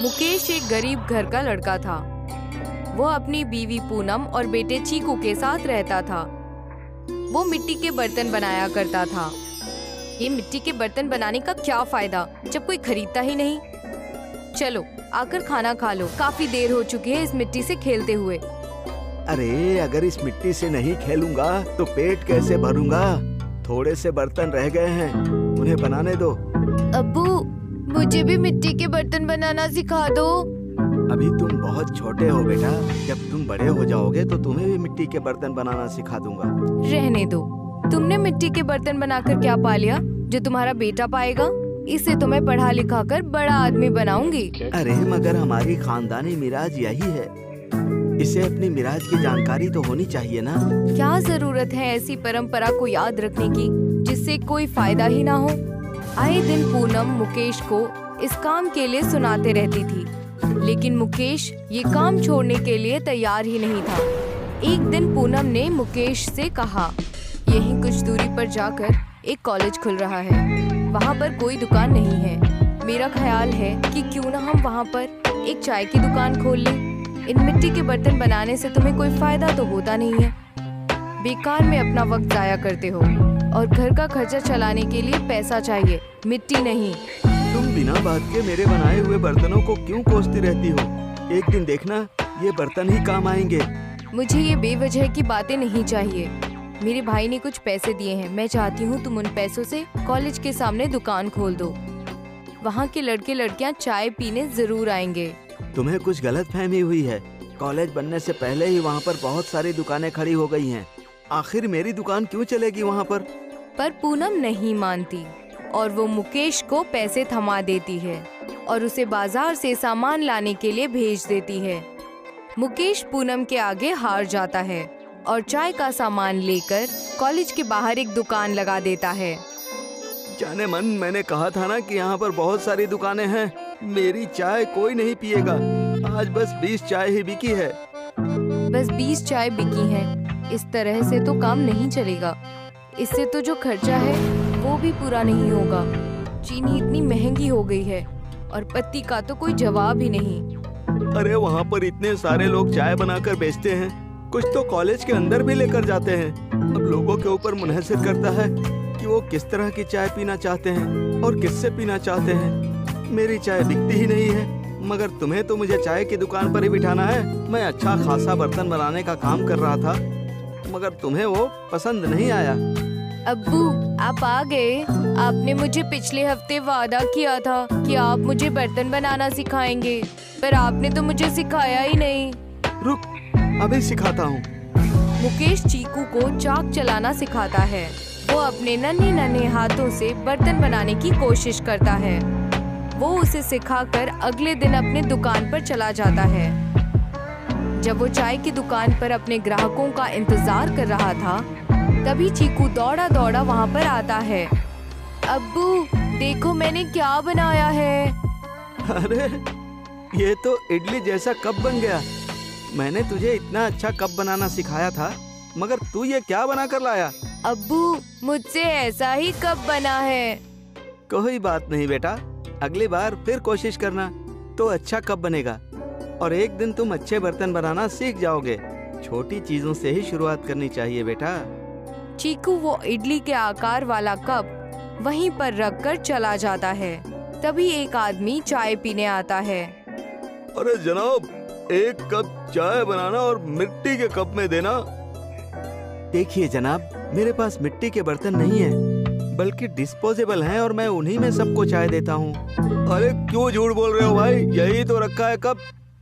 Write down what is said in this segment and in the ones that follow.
मुकेश एक गरीब घर का लड़का था। वो अपनी बीवी पूनम और बेटे चीकू के साथ रहता था। वो मिट्टी के बर्तन बनाया करता था। ये मिट्टी के बर्तन बनाने का क्या फायदा जब कोई खरीदता ही नहीं। चलो आकर खाना खा लो, काफी देर हो चुकी है इस मिट्टी से खेलते हुए। अरे अगर इस मिट्टी से नहीं खेलूंगा तो पेट कैसे भरूंगा? थोड़े से बर्तन रह गए हैं, उन्हें बनाने दो। अब्बू, मुझे भी मिट्टी के बर्तन बनाना सिखा दो। अभी तुम बहुत छोटे हो बेटा, जब तुम बड़े हो जाओगे तो तुम्हें भी मिट्टी के बर्तन बनाना सिखा दूंगा। रहने दो, तुमने मिट्टी के बर्तन बनाकर क्या पा लिया जो तुम्हारा बेटा पाएगा? इसे तो मैं पढ़ा लिखा कर बड़ा आदमी बनाऊंगी। अरे मगर हमारी खानदानी मिराज यही है, इसे अपनी मिराज की जानकारी तो होनी चाहिए ना। क्या जरूरत है ऐसी परंपरा को याद रखने की जिससे कोई फायदा ही ना हो। आए दिन पूनम मुकेश को इस काम के लिए सुनाते रहती थी, लेकिन मुकेश ये काम छोड़ने के लिए तैयार ही नहीं था। एक दिन पूनम ने मुकेश से कहा, यहीं कुछ दूरी पर जाकर एक कॉलेज खुल रहा है, वहाँ पर कोई दुकान नहीं है। मेरा ख्याल है कि क्यों ना हम वहाँ पर एक चाय की दुकान खोल लें। इन मिट्टी के बर्तन बनाने से तुम्हें कोई फायदा तो होता नहीं है, बेकार में अपना वक्त जाया करते हो और घर का खर्चा चलाने के लिए पैसा चाहिए, मिट्टी नहीं। तुम बिना बात के मेरे बनाए हुए बर्तनों को क्यों कोसती रहती हो? एक दिन देखना ये बर्तन ही काम आएंगे। मुझे ये बेवजह की बातें नहीं चाहिए। मेरे भाई ने कुछ पैसे दिए हैं, मैं चाहती हूँ तुम उन पैसों से कॉलेज के सामने दुकान खोल दो। वहाँ के लड़के लड़कियाँ चाय पीने जरूर आएंगे। तुम्हें कुछ गलत फहमी हुई है। कॉलेज बनने से पहले ही वहाँ पर बहुत सारी दुकानें खड़ी हो गई हैं। आखिर मेरी दुकान क्यों चलेगी वहाँ पर? पूनम नहीं मानती और वो मुकेश को पैसे थमा देती है और उसे बाजार से सामान लाने के लिए भेज देती है। मुकेश पूनम के आगे हार जाता है और चाय का सामान लेकर कॉलेज के बाहर एक दुकान लगा देता है। जाने मन, मैंने कहा था ना कि यहाँ पर बहुत सारी दुकानें हैं। मेरी चाय कोई नहीं पिएगा। आज बस 20 चाय ही बिकी है। बस 20 चाय बिकी हैं। इस तरह से तो काम नहीं चलेगा। इससे तो जो खर्चा है वो भी पूरा नहीं होगा। चीनी इतनी महंगी हो गई है और पत्ती का तो कोई जवाब ही नहीं। अरे वहाँ पर इतने सारे लोग चाय बनाकर बेचते हैं, कुछ तो कॉलेज के अंदर भी लेकर जाते हैं। अब लोगों के ऊपर मुनहसर करता है कि वो किस तरह की चाय पीना चाहते हैं और किससे पीना चाहते हैं। मेरी चाय बिकती ही नहीं है, मगर तुम्हें तो मुझे चाय की दुकान पर ही बिठाना है। मैं अच्छा खासा बर्तन बनाने का काम कर रहा था, मगर तुम्हें वो पसंद नहीं आया। अब्बू, आप आ गए। आपने मुझे पिछले हफ्ते वादा किया था कि आप मुझे बर्तन बनाना सिखाएंगे, पर आपने तो मुझे सिखाया ही नहीं। रुक, अभी सिखाता हूँ। मुकेश चीकू को चाक चलाना सिखाता है। वो अपने नन्हे नन्हे हाथों से बर्तन बनाने की कोशिश करता है। वो उसे सिखाकर अगले दिन अपने दुकान पर चला जाता है। जब वो चाय की दुकान पर अपने ग्राहकों का इंतजार कर रहा था, तभी चीकू दौड़ा दौड़ा वहाँ पर आता है। अब्बू, देखो मैंने क्या बनाया है। अरे ये तो इडली जैसा कप बन गया। मैंने तुझे इतना अच्छा कप बनाना सिखाया था, मगर तू ये क्या बना कर लाया? अब्बू, मुझसे ऐसा ही कप बना है। कोई बात नहीं बेटा, अगली बार फिर कोशिश करना तो अच्छा कप बनेगा और एक दिन तुम अच्छे बर्तन बनाना सीख जाओगे। छोटी चीजों से ही शुरुआत करनी चाहिए बेटा। चीकू वो इडली के आकार वाला कप वहीं पर रखकर चला जाता है। तभी एक आदमी चाय पीने आता है। अरे जनाब, एक कप चाय बनाना और मिट्टी के कप में देना। देखिए जनाब, मेरे पास मिट्टी के बर्तन नहीं है, बल्कि डिस्पोजेबल हैं और मैं उन्हीं में सबको चाय देता हूँ। अरे क्यों झूठ बोल रहे हो भाई? यही तो रखा है कप।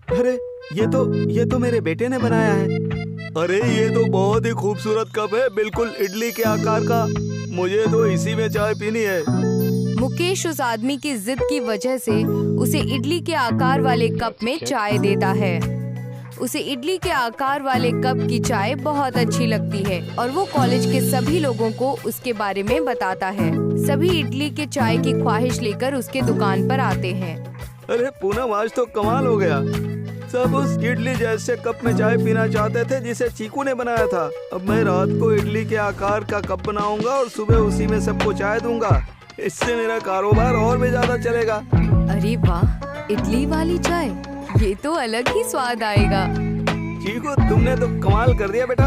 अरे ये तो मेरे बेटे ने बनाया है। अरे ये तो बहुत ही खूबसूरत कप है, बिल्कुल इडली के आकार का। मुझे तो इसी में चाय पीनी है। मुकेश उस आदमी की जिद की वजह से उसे इडली के आकार वाले कप में चाय देता है। उसे इडली के आकार वाले कप की चाय बहुत अच्छी लगती है और वो कॉलेज के सभी लोगों को उसके बारे में बताता है। सभी इडली के चाय की ख्वाहिश लेकर उसके दुकान पर आते हैं। अरे पूनम, आज तो कमाल हो गया। सब उस इडली जैसे कप में चाय पीना चाहते थे जिसे चीकू ने बनाया था। अब मैं रात को इडली के आकार का कप बनाऊंगा और सुबह उसी में सबको चाय दूंगा। इससे मेरा कारोबार और भी ज्यादा चलेगा। अरे वाह, इडली वाली चाय, ये तो अलग ही स्वाद आएगा। चीकू, तुमने तो कमाल कर दिया बेटा।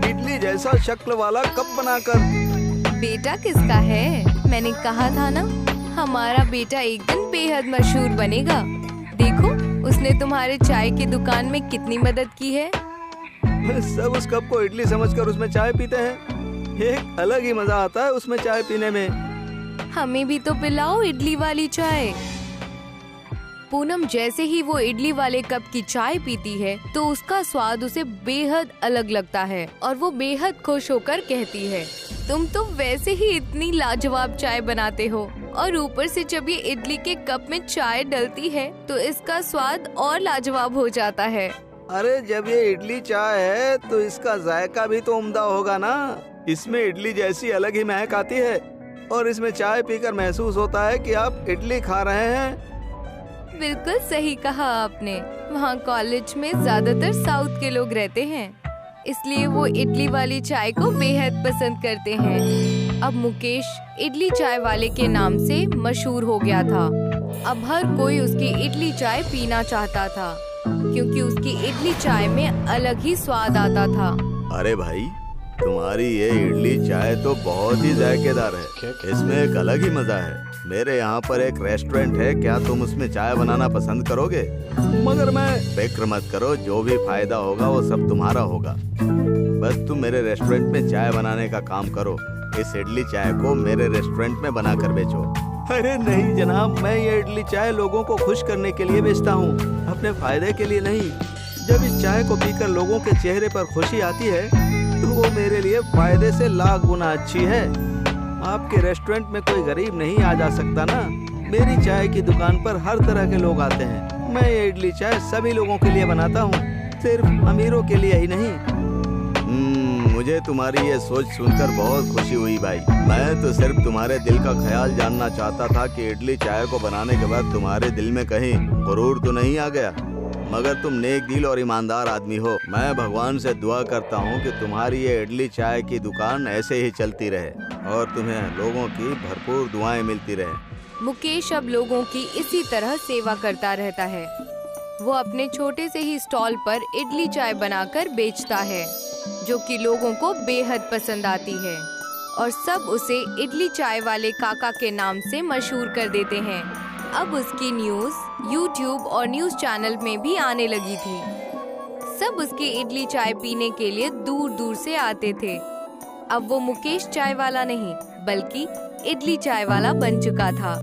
इडली जैसा शक्ल वाला कप बनाकर। बेटा किसका है? मैंने कहा था ना, हमारा बेटा एक दिन बेहद मशहूर बनेगा। देखो, उसने तुम्हारे चाय की दुकान में कितनी मदद की है। सब उस कप को इडली समझकर उसमें चाय पीते हैं। एक अलग ही मजा आता है उसमें चाय पीने में। हमें भी तो पिलाओ इडली वाली चाय। पूनम जैसे ही वो इडली वाले कप की चाय पीती है तो उसका स्वाद उसे बेहद अलग लगता है और वो बेहद खुश होकर कहती है, तुम तो वैसे ही इतनी लाजवाब चाय बनाते हो, और ऊपर से जब ये इडली के कप में चाय डलती है तो इसका स्वाद और लाजवाब हो जाता है। अरे जब ये इडली चाय है तो इसका जायका भी तो उम्दा होगा ना। इसमें इडली जैसी अलग ही महक आती है और इसमें चाय पीकर महसूस होता है कि आप इडली खा रहे हैं। बिल्कुल सही कहा आपने। वहाँ कॉलेज में ज्यादातर साउथ के लोग रहते हैं, इसलिए वो इडली वाली चाय को बेहद पसंद करते हैं। अब मुकेश इडली चाय वाले के नाम से मशहूर हो गया था। अब हर कोई उसकी इडली चाय पीना चाहता था, क्योंकि उसकी इडली चाय में अलग ही स्वाद आता था। अरे भाई, तुम्हारी ये इडली चाय तो बहुत ही जायकेदार है। इसमें एक अलग ही मजा है। मेरे यहाँ पर एक रेस्टोरेंट है, क्या तुम उसमें चाय बनाना पसंद करोगे? मगर मैं फिक्र मत करो, जो भी फायदा होगा वो सब तुम्हारा होगा। बस तुम मेरे रेस्टोरेंट में चाय बनाने का काम करो। इस इडली चाय को मेरे रेस्टोरेंट में बना कर बेचो। अरे नहीं जनाब, मैं ये इडली चाय लोगों को खुश करने के लिए बेचता हूँ, अपने फायदे के लिए नहीं। जब इस चाय को पीकर लोगों के चेहरे पर खुशी आती है तो वो मेरे लिए फायदे से लाख गुना अच्छी है। आपके रेस्टोरेंट में कोई गरीब नहीं आ जा सकता ना। मेरी चाय की दुकान पर हर तरह के लोग आते हैं। मैं ये इडली चाय सभी लोगों के लिए बनाता हूँ, सिर्फ अमीरों के लिए ही नहीं। मुझे तुम्हारी ये सोच सुनकर बहुत खुशी हुई भाई। मैं तो सिर्फ तुम्हारे दिल का ख्याल जानना चाहता था कि इडली चाय को बनाने के बाद तुम्हारे दिल में कहीं गुरूर तो नहीं आ गया। मगर तुम नेक दिल और ईमानदार आदमी हो। मैं भगवान से दुआ करता हूँ कि तुम्हारी ये इडली चाय की दुकान ऐसे ही चलती रहे और तुम्हें लोगों की भरपूर दुआएं मिलती रहे। मुकेश अब लोगों की इसी तरह सेवा करता रहता है। वो अपने छोटे से ही स्टॉल पर इडली चाय बनाकर बेचता है, जो कि लोगों को बेहद पसंद आती है और सब उसे इडली चाय वाले काका के नाम से मशहूर कर देते हैं। अब उसकी न्यूज़ YouTube और न्यूज़ चैनल में भी आने लगी थी। सब उसकी इडली चाय पीने के लिए दूर दूर से आते थे। अब वो मुकेश चाय वाला नहीं, बल्कि इडली चाय वाला बन चुका था।